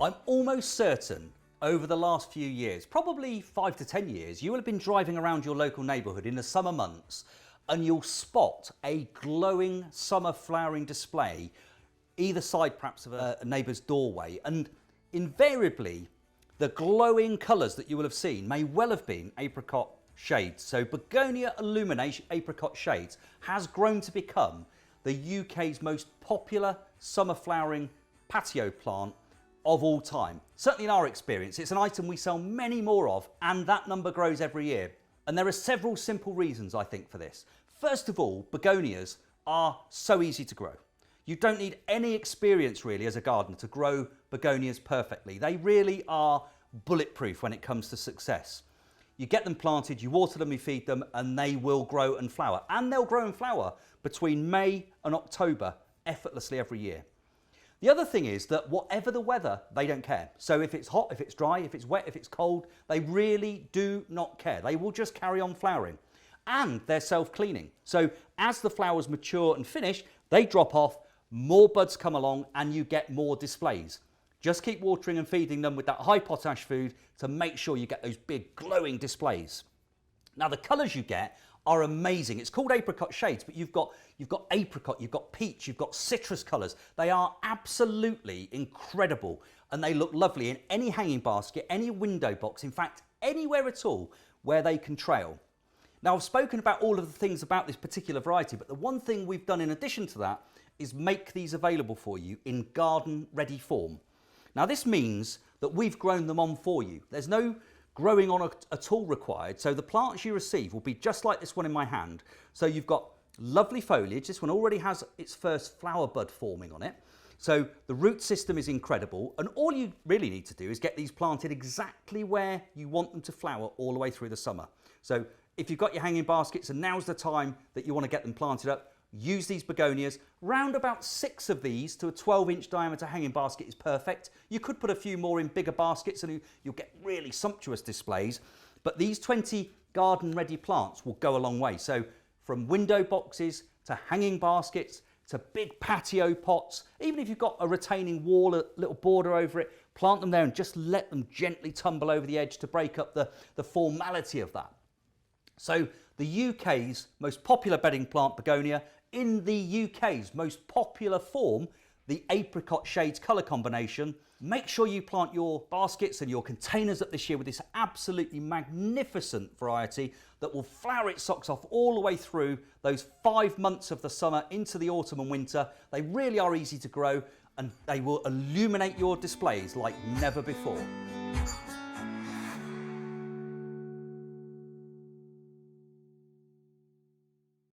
I'm almost certain over the last few years, probably 5 to 10 years, you will have been driving around your local neighbourhood in the summer months and you'll spot a glowing summer flowering display either side perhaps of a neighbour's doorway, and invariably the glowing colours that you will have seen may well have been apricot shades. So Begonia illumination apricot shades has grown to become the UK's most popular summer flowering patio plant of all time. Certainly in our experience, it's an item we sell many more of, and that number grows every year. And there are several simple reasons, I think, for this. First of all, begonias are so easy to grow. You don't need any experience really as a gardener to grow begonias perfectly. They really are bulletproof when it comes to success. You get them planted, you water them, you feed them, and they will grow and flower. And they'll grow and flower between May and October effortlessly every year. The other thing is that whatever the weather, they don't care. So if it's hot, if it's dry, if it's wet, if it's cold, they really do not care. They will just carry on flowering. And they're self-cleaning. So as the flowers mature and finish, they drop off, more buds come along, and you get more displays. Just keep watering and feeding them with that high potash food to make sure you get those big glowing displays. Now the colours you get are amazing. It's called apricot shades, but you've got apricot, you've got peach, you've got citrus colours. They are absolutely incredible, and they look lovely in any hanging basket, any window box, in fact, anywhere at all where they can trail. Now I've spoken about all of the things about this particular variety, but the one thing we've done in addition to that is make these available for you in garden ready form. Now this means that we've grown them on for you. There's no growing on at all required, so the plants you receive will be just like this one in my hand. So you've got lovely foliage. This one already has its first flower bud forming on it. So the root system is incredible, and all you really need to do is get these planted exactly where you want them to flower all the way through the summer. So if you've got your hanging baskets and now's the time that you want to get them planted up, use these begonias. Round about 6 of these to a 12-inch diameter hanging basket is perfect. You could put a few more in bigger baskets and you'll get really sumptuous displays. But these 20 garden-ready plants will go a long way. So from window boxes to hanging baskets to big patio pots, even if you've got a retaining wall, a little border over it, plant them there and just let them gently tumble over the edge to break up the formality of that. So the UK's most popular bedding plant, begonia, in the UK's most popular form, the apricot shades colour combination. Make sure you plant your baskets and your containers up this year with this absolutely magnificent variety that will flower its socks off all the way through those 5 months of the summer into the autumn and winter. They really are easy to grow, and they will illuminate your displays like never before.